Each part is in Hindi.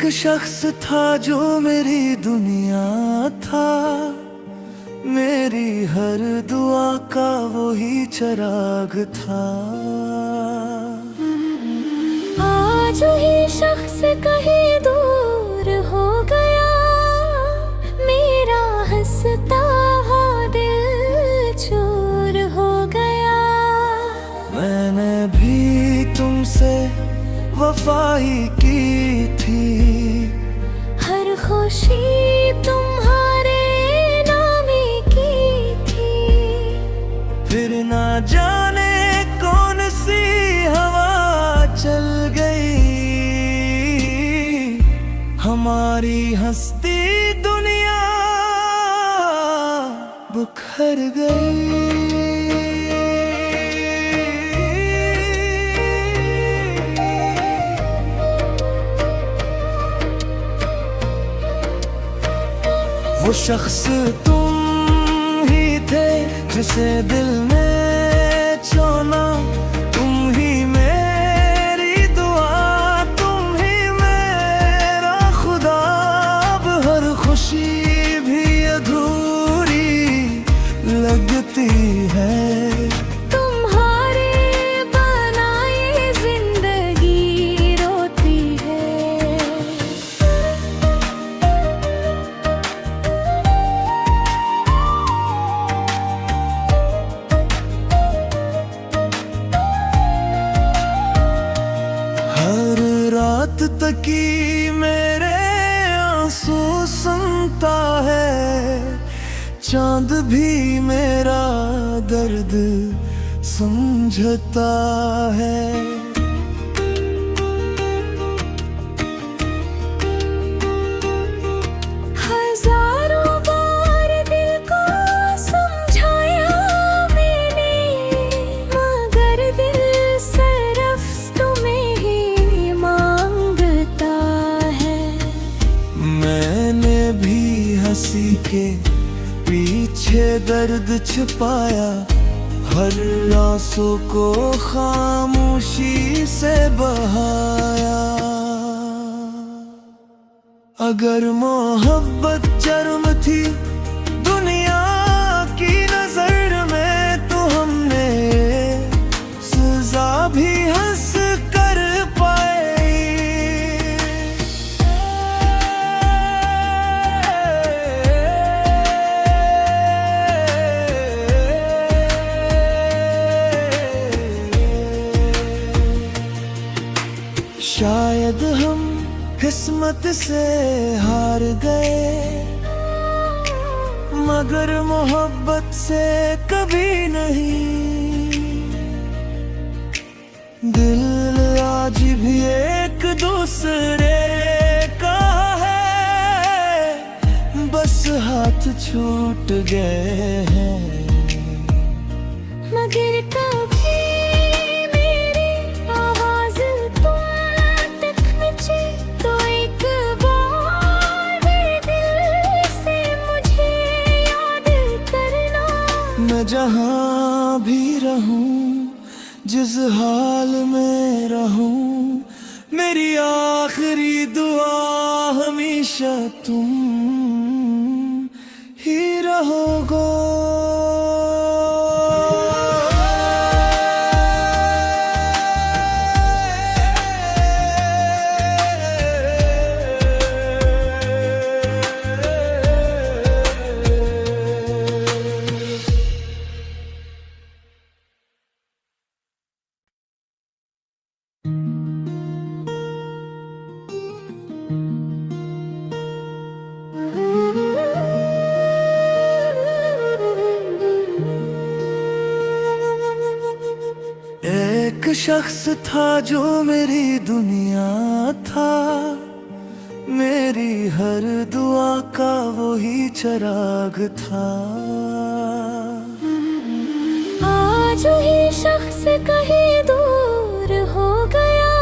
एक शख्स था जो मेरी दुनिया था, मेरी हर दुआ का वही चिराग था। आज ही शख्स कहीं दूर हो गया, मेरा हंसता हुआ दिल चूर हो गया। मैंने भी तुमसे वफाई की थी, हर खुशी तुम्हारे नाम की थी। फिर ना जाने कौन सी हवा चल गई, हमारी हंसती दुनिया बिखर गई। वो शख्स तुम ही थे जिसे दिल ने चुना, तुम ही मेरी दुआ, तुम ही मेरा खुदा। अब हर खुशी भी अधूरी लगती है, तुम्हारे बनाई जिंदगी रोती है। रात तकी मेरे आंसू सुनता है, चांद भी मेरा दर्द समझता है। हजारों बार दिल को समझाया मैंने, मगर दिल सिर्फ तुम्हें ही मांगता है। मैंने भी हंसी के पीछे दर्द छिपाया, हर आंसू को खामोशी से बहाया। अगर मोहब्बत जुर्म थी दुनिया की नजर में, तो हमने सजा भी हंस कर पाई। शायद हम किस्मत से हार गए, मगर मोहब्बत से कभी नहीं। दिल आज भी एक दूसरे का है, बस हाथ छूट गए हैं। मगर कभी मेरी आवाज तुम तक पहुंचे, तो एक बार दिल से मुझे याद करना। मैं जहाँ भी रहूं, जिस हाल में रहूं, मेरी आखिरी दुआ हमेशा तुम ही रहोगे। एक शख्स था जो मेरी दुनिया था, मेरी हर दुआ का वही चिराग था। आज ही शख्स कहीं दूर हो गया,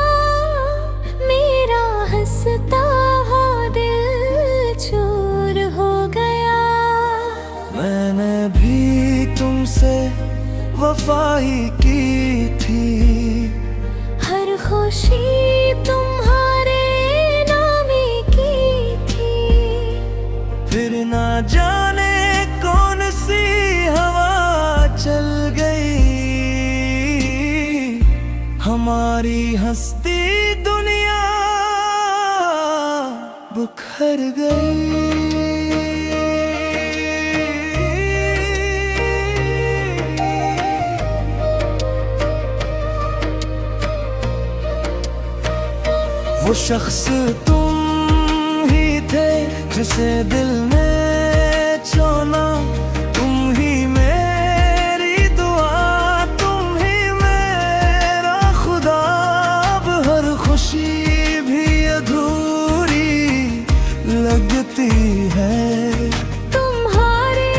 मेरा हंसता हुआ दिल चूर हो गया। मैंने भी तुमसे वफाई की थी, हर खुशी तुम्हारे नाम बिखर गई। वो शख्स तुम ही थे जिसे दिल ने चुना, तुम ही मेरी दुआ, तुम ही मेरा खुदा। अब हर खुशी भी अधूरी लगती है। तुम्हारे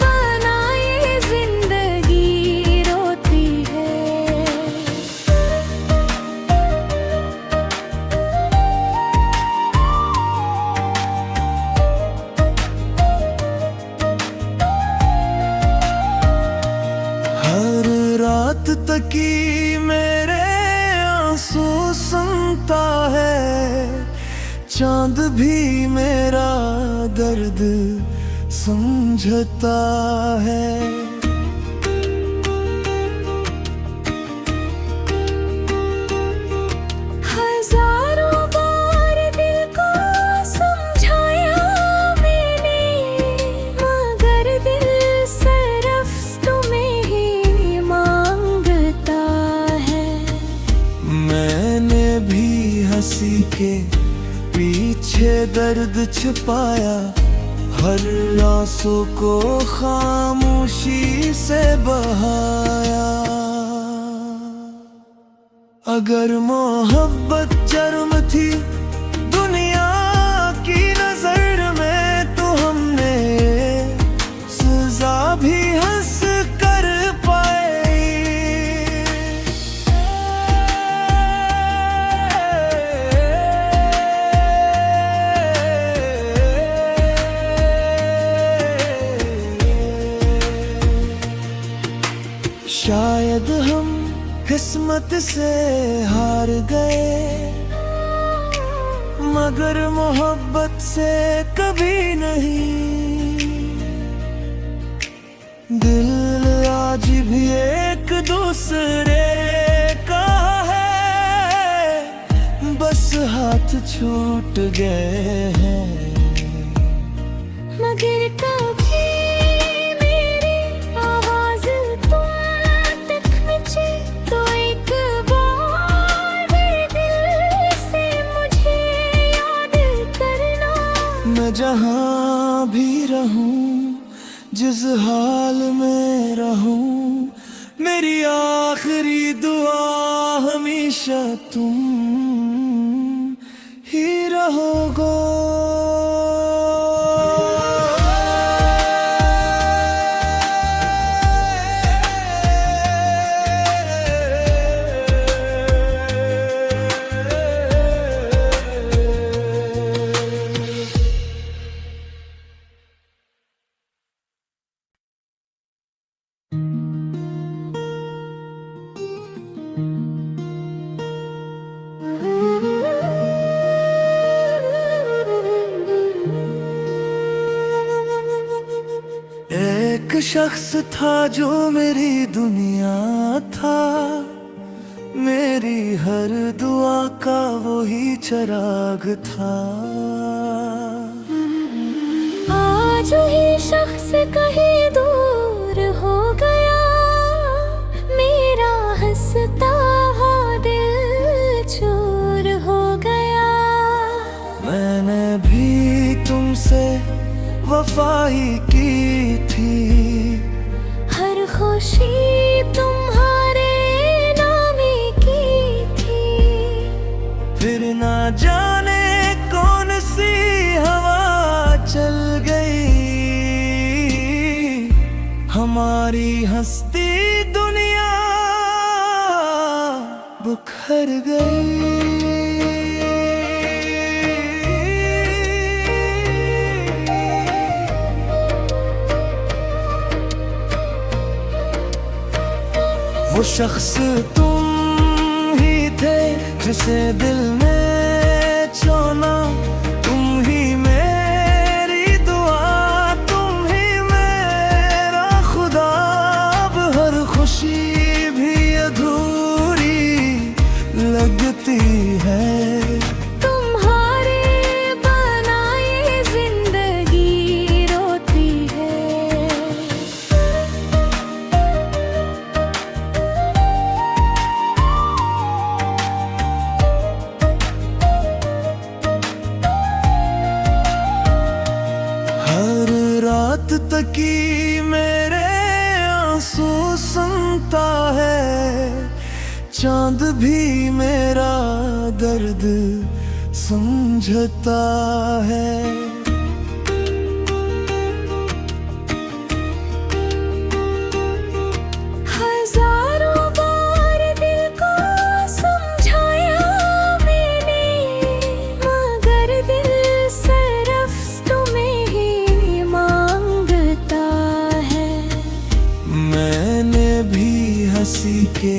बनाई जिंदगी रोती है। हर रात तकी मेरे आंसू सुनता है, चांद भी मेरा दर्द समझता है। हजारों बार दिल को समझाया मैंने, मगर दिल सिर्फ तुम्हें ही मांगता है। मैंने भी हंसी के पीछे दर्द छिपाया, हर आंसू को खामोशी से बहाया। अगर मोहब्बत जुर्म थी दुनिया की नजर में, तो हमने सजा भी हंस कर पाई। शायद हम किस्मत से हार गए, मगर मोहब्बत से कभी नहीं। दिल आज भी एक दूसरे का है, बस हाथ छूट गए हैं। मगर कभी मेरी आवाज तुम तक पहुंचे, तो एक बार दिल से मुझे याद करना। मैं जहाँ भी रहूं, जिस हाल में रहूं, मेरी आखिरी दुआ हमेशा तुम ही रहोगे। एक शख्स था जो मेरी दुनिया था, मेरी हर दुआ का वही चिराग था। आज ही शख्स कहीं दूर हो गया, मेरा हंसता हुआ दिल चूर हो गया। मैंने भी तुमसे वफाई की थी, हर खुशी तुम्हारे नाम ही की थी। फिर ना जाने कौन सी हवा चल गई, हमारी हंसती दुनिया बिखर गई। वो शख्स तुम ही थे जिसे दिल ने चुना, तुम ही मेरी दुआ, तुम ही मेरा खुदा। अब हर खुशी भी अधूरी लगती है। तुम्हारे तकी मेरे आंसू सुनता है, चांद भी मेरा दर्द समझता है। हजारों बार दिल को समझाया मैंने, मगर दिल सिर्फ तुम्हें ही मांगता है। मैंने भी हंसी के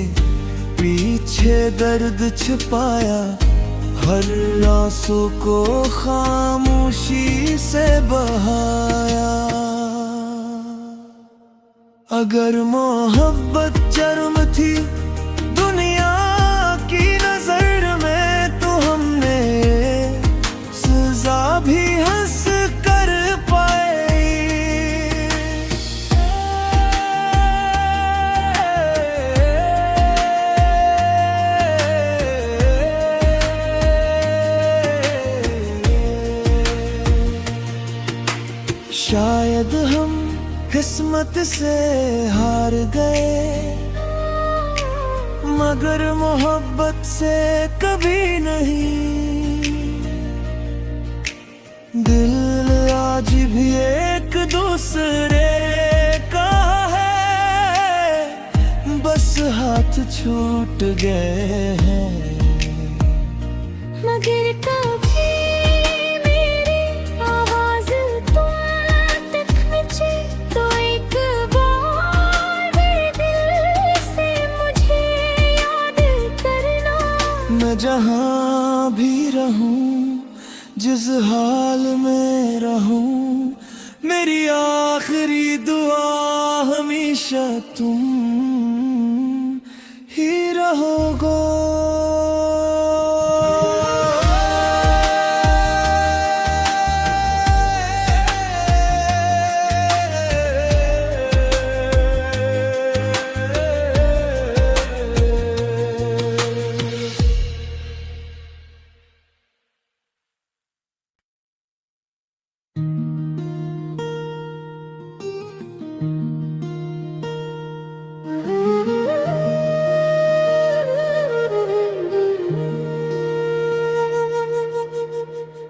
पीछे दर्द छिपाया, हर आंसू को खामोशी से बहाया। अगर मोहब्बत जुर्म थी दुनिया की नजर में, तो हमने सजा भी हंस कर पाई। शायद हम किस्मत से हार गए, मगर मोहब्बत से कभी नहीं। दिल आज भी एक दूसरे का है, बस हाथ छूट गए हैं। मगर कभी मेरी आवाज तुम तक पहुंचे, तो एक बार दिल से मुझे याद करना। मैं जहाँ भी रहूं, जिस हाल में रहूं, मेरी आखिरी दुआ हमेशा तुम ही रहोगे।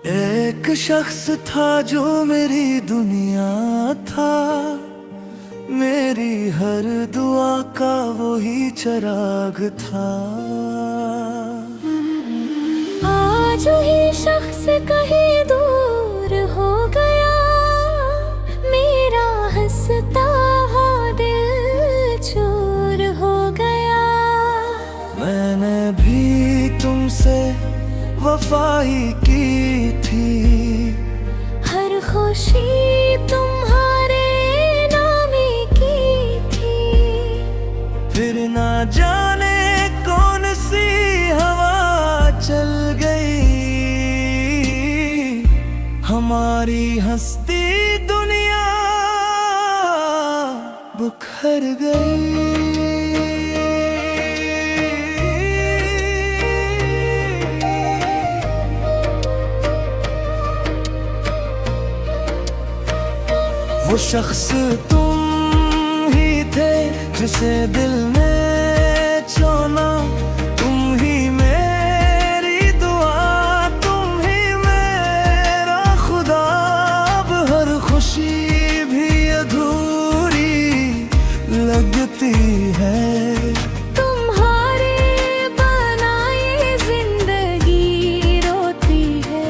एक शख्स था जो मेरी दुनिया था, मेरी हर दुआ का वही चिराग था। आज ही शख्स कहीं दूर हो गया, मेरा हंसता हुआ दिल चूर हो गया। मैंने भी तुमसे वफाई की थी, हर खुशी तुम्हारे नाम की थी। फिर ना जाने कौन सी हवा चल गई, हमारी हंसती दुनिया बिखर गई। वो शख्स तुम ही थे जिसे दिल ने चुना, तुम ही मेरी दुआ, तुम ही मेरा खुदा। अब हर खुशी भी अधूरी लगती है, तुम्हारे बनाए जिंदगी रोती है।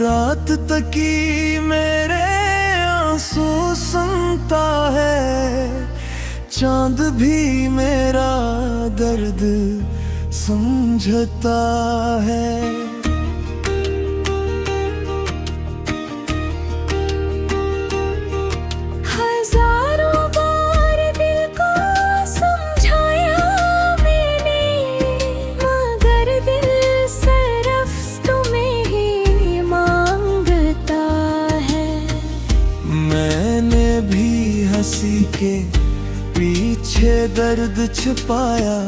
रात तकी मेरे आंसू सुनता है, चांद भी मेरा दर्द समझता है। हजारों बार दिल को समझाया मैंने, मगर दिल सिर्फ तुम्हें ही मांगता है। मैंने भी हंसी के पीछे दर्द छिपाया,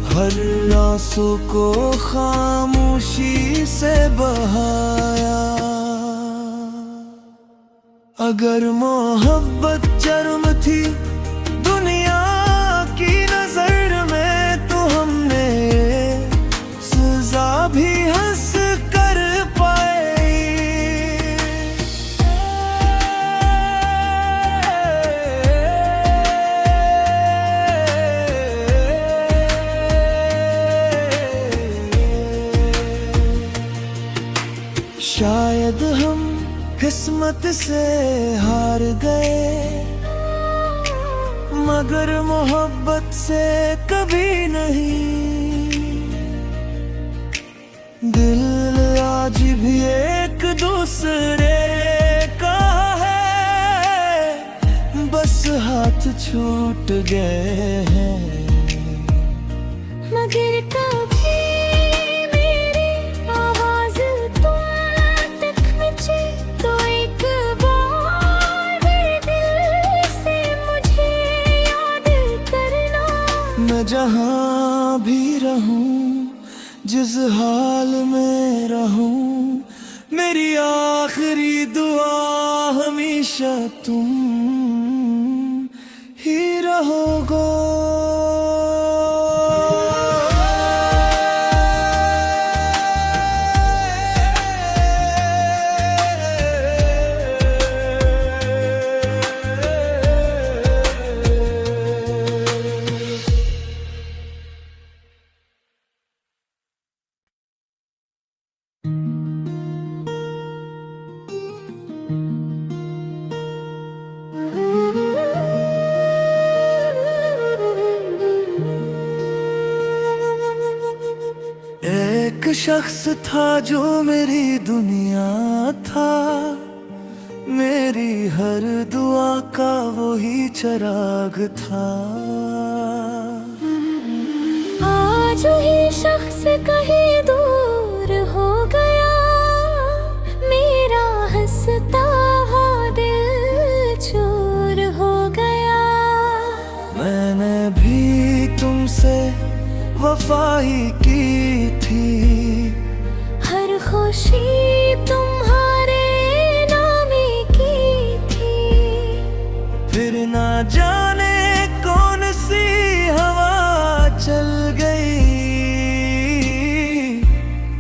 हर आंसू को खामोशी से बहाया। अगर मोहब्बत जुर्म थी दुनिया की नजर में, तो हमने सजा भी हंस कर पाई। शायद हम किस्मत से हार गए, मगर मोहब्बत से कभी नहीं। दिल आज भी एक दूसरे का है, बस हाथ छूट गए हैं। मगर कभी मेरी आवाज तुम तक पहुंचे, तो एक बार दिल से मुझे याद करना। मैं जहाँ भी रहूं, जिस हाल में रहूं, मेरी आखिरी दुआ हमेशा तुम ही रहोगे। एक शख्स था जो मेरी दुनिया था, मेरी हर दुआ का वही चिराग था। आज ही शख्स कहीं दूर हो गया, मेरा हंसता हुआ दिल चूर हो गया। मैंने भी तुमसे वफा ही की थी, हर खुशी तुम्हारे नाम की थी। फिर ना जाने कौन सी हवा चल गई,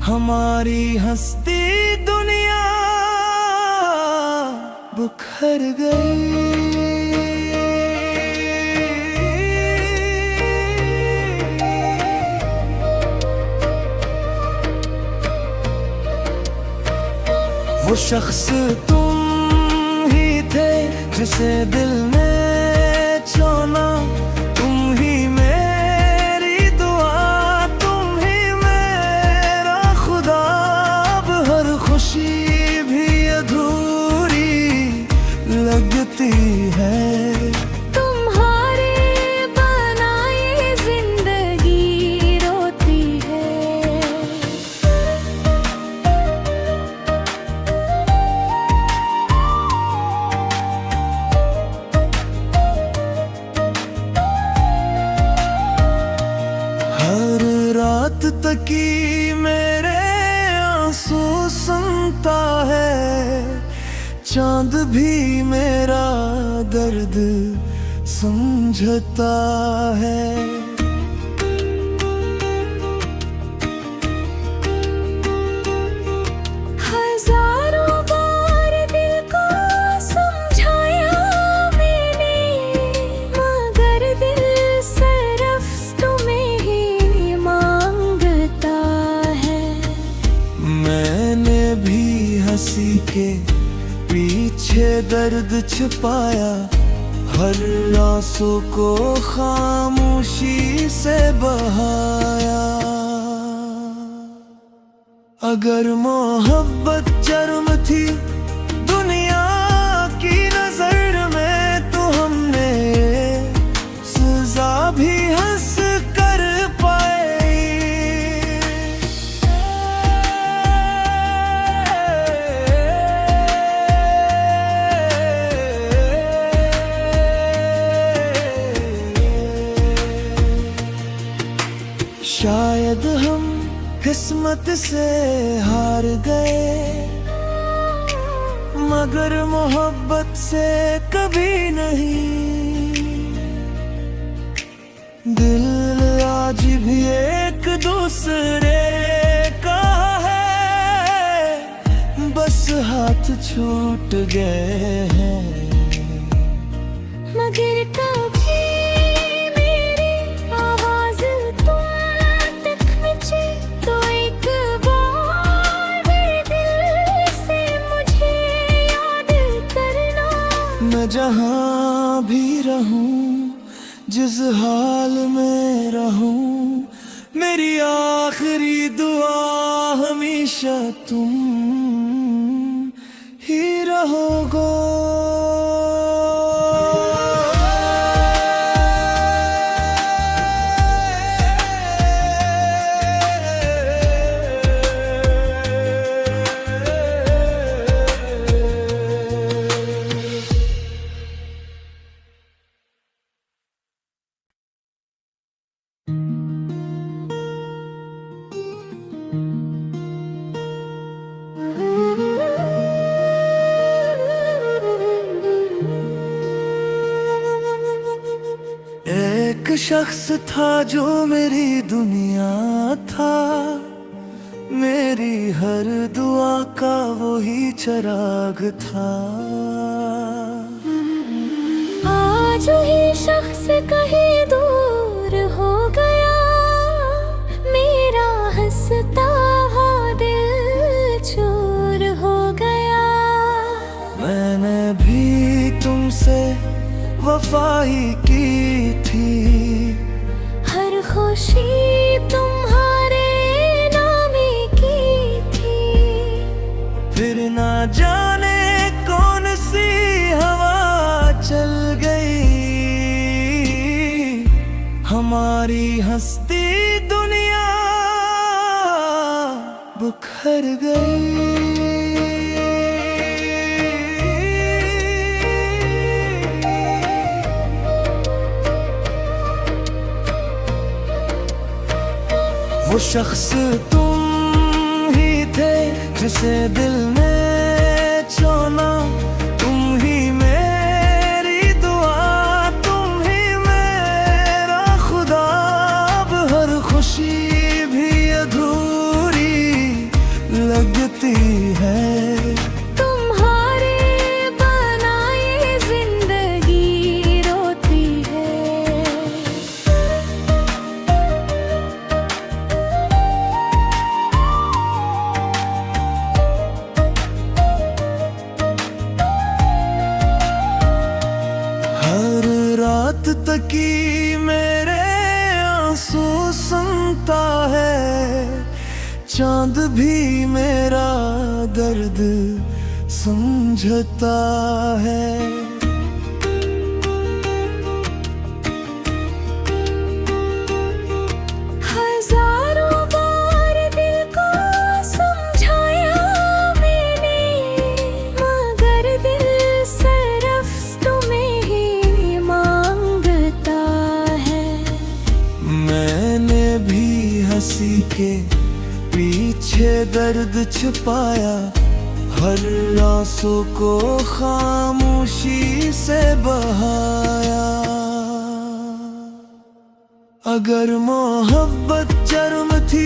हमारी हंसती दुनिया बुखर गई। वो शख्स तुम ही थे जिसे दिल ने चुना, तुम ही मेरी दुआ, तुम ही मेरा खुदा। अब हर खुशी भी अधूरी लगती है, तुम्हारे बनाई जिंदगी रोती है। रात तकी मेरे आंसू सुनता है, चांद भी मेरा दर्द समझता है। हजारों बार दिल को समझाया मैंने, मगर दिल सिर्फ तुम्हें ही मांगता है। मैंने भी हंसी के पीछे दर्द छिपाया, हर आंसू को खामोशी से बहाया। अगर मोहब्बत जुर्म थी दुनिया की नजर में, तो हमने सजा भी हंस कर पाई। किस्मत से हार गए, मगर मोहब्बत से कभी नहीं। दिल आज भी एक दूसरे का है, बस हाथ छूट गए हैं। मगर कभी मेरी आवाज तुम तक पहुंचे तो एक बार मेरे दिल से मुझे याद करना। मैं जहाँ भी रहूं, जिस हाल में रहूं, मेरी आखिरी दुआ हमेशा तुम ही रहोगे। एक शख्स था जो मेरी दुनिया था, मेरी हर दुआ का वही चिराग था। आज ही शख्स कहीं दूर हो गया, मेरा हंसता हुआ दिल चूर हो गया। मैंने भी तुमसे वफा ही की थी, हर खुशी तुम्हारे नाम ही की थी। फिर ना जाने कौन सी हवा चल गई, हमारी हंसती दुनिया बुखर गई। वो शख्स तुम ही थे जिसे दिल ने चुना, तुम ही मेरी दुआ, तुम ही मेरा खुदा। अब हर खुशी भी अधूरी लगती है, तुम्हारे बनाए जिंदगी रोती है। हर रात तकी मेरे आंसू सुनता है, चांद भी मेरा दर्द समझता है। हजारों बार दिल को समझाया मैंने, मगर दिल सिर्फ तुम्हें ही मांगता है। मैंने भी हंसी के पीछे दर्द छुपाया, हर आंसू को खामोशी से बहाया। अगर मोहब्बत जुर्म थी